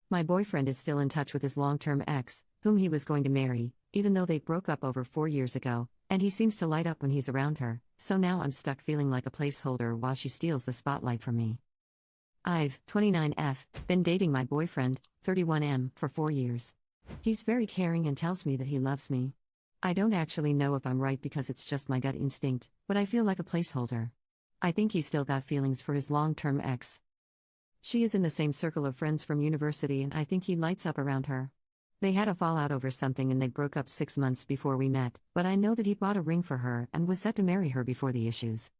My boyfriend is still in touch with his long-term ex, whom he was going to marry, even though they broke up over 4 years ago, and he seems to light up when he's around her, so now I'm stuck feeling like a placeholder while she steals the spotlight from me. I've, 29F, been dating my boyfriend, 31M, for 4 years. He's very caring and tells me that he loves me. I don't actually know if I'm right because it's just my gut instinct, but I feel like a placeholder. I think he's still got feelings for his long-term ex. She is in the same circle of friends from university and I think he lights up around her. They had a fallout over something and they broke up 6 months before we met, but I know that he bought a ring for her and was set to marry her before the issues.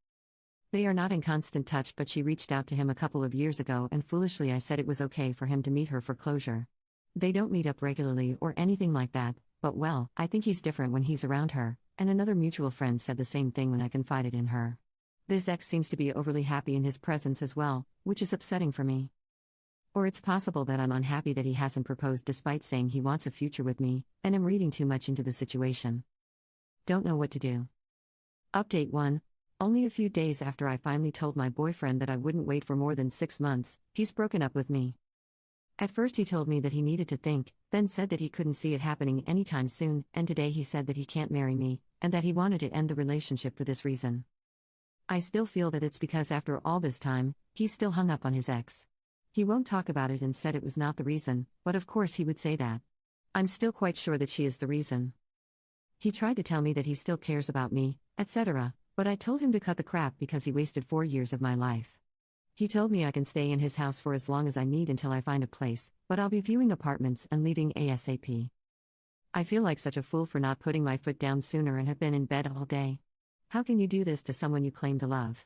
They are not in constant touch, but she reached out to him a couple of years ago and foolishly I said it was okay for him to meet her for closure. They don't meet up regularly or anything like that, but well, I think he's different when he's around her, and another mutual friend said the same thing when I confided in her. This ex seems to be overly happy in his presence as well, which is upsetting for me. Or it's possible that I'm unhappy that he hasn't proposed despite saying he wants a future with me, and am reading too much into the situation. Don't know what to do. Update 1. Only a few days after I finally told my boyfriend that I wouldn't wait for more than 6 months, he's broken up with me. At first he told me that he needed to think, then said that he couldn't see it happening anytime soon, and today he said that he can't marry me, and that he wanted to end the relationship for this reason. I still feel that it's because after all this time, he's still hung up on his ex. He won't talk about it and said it was not the reason, but of course he would say that. I'm still quite sure that she is the reason. He tried to tell me that he still cares about me, etc., but I told him to cut the crap because he wasted 4 years of my life. He told me I can stay in his house for as long as I need until I find a place, but I'll be viewing apartments and leaving ASAP. I feel like such a fool for not putting my foot down sooner and have been in bed all day. How can you do this to someone you claim to love?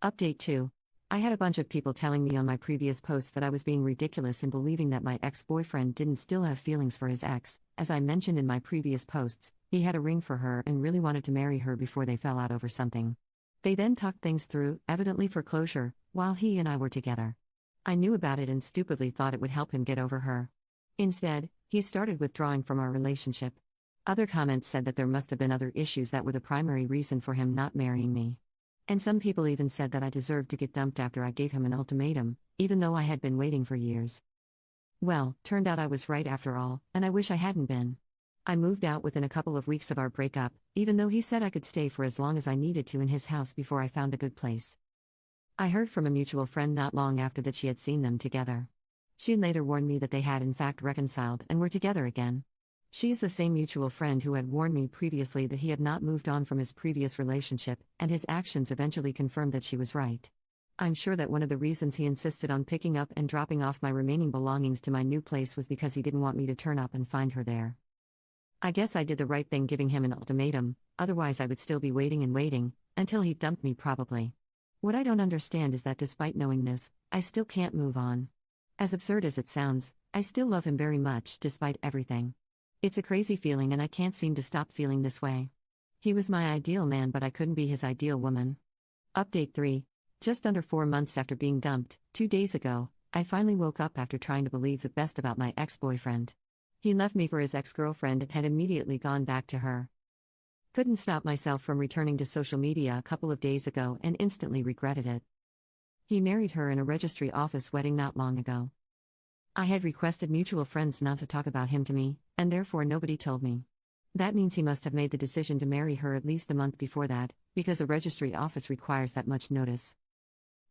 Update 2. I had a bunch of people telling me on my previous posts that I was being ridiculous in believing that my ex-boyfriend didn't still have feelings for his ex. As I mentioned in my previous posts, he had a ring for her and really wanted to marry her before they fell out over something. They then talked things through, evidently for closure, while he and I were together. I knew about it and stupidly thought it would help him get over her. Instead, he started withdrawing from our relationship. Other comments said that there must have been other issues that were the primary reason for him not marrying me. And some people even said that I deserved to get dumped after I gave him an ultimatum, even though I had been waiting for years. Well, turned out I was right after all, and I wish I hadn't been. I moved out within a couple of weeks of our breakup, even though he said I could stay for as long as I needed to in his house before I found a good place. I heard from a mutual friend not long after that she had seen them together. She later warned me that they had in fact reconciled and were together again. She is the same mutual friend who had warned me previously that he had not moved on from his previous relationship, and his actions eventually confirmed that she was right. I'm sure that one of the reasons he insisted on picking up and dropping off my remaining belongings to my new place was because he didn't want me to turn up and find her there. I guess I did the right thing giving him an ultimatum, otherwise I would still be waiting and waiting, until he dumped me probably. What I don't understand is that despite knowing this, I still can't move on. As absurd as it sounds, I still love him very much despite everything. It's a crazy feeling and I can't seem to stop feeling this way. He was my ideal man but I couldn't be his ideal woman. Update 3. Just under 4 months after being dumped, 2 days ago, I finally woke up after trying to believe the best about my ex-boyfriend. He left me for his ex-girlfriend and had immediately gone back to her. Couldn't stop myself from returning to social media a couple of days ago and instantly regretted it. He married her in a registry office wedding not long ago. I had requested mutual friends not to talk about him to me, and therefore nobody told me. That means he must have made the decision to marry her at least a month before that, because a registry office requires that much notice.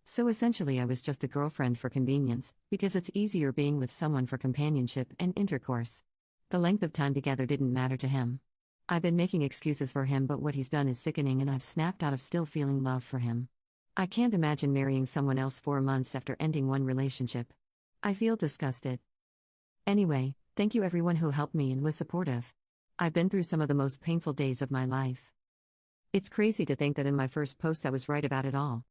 So essentially I was just a girlfriend for convenience, because it's easier being with someone for companionship and intercourse. The length of time together didn't matter to him. I've been making excuses for him but what he's done is sickening and I've snapped out of still feeling love for him. I can't imagine marrying someone else 4 months after ending one relationship. I feel disgusted. Anyway, thank you everyone who helped me and was supportive. I've been through some of the most painful days of my life. It's crazy to think that in my first post I was right about it all.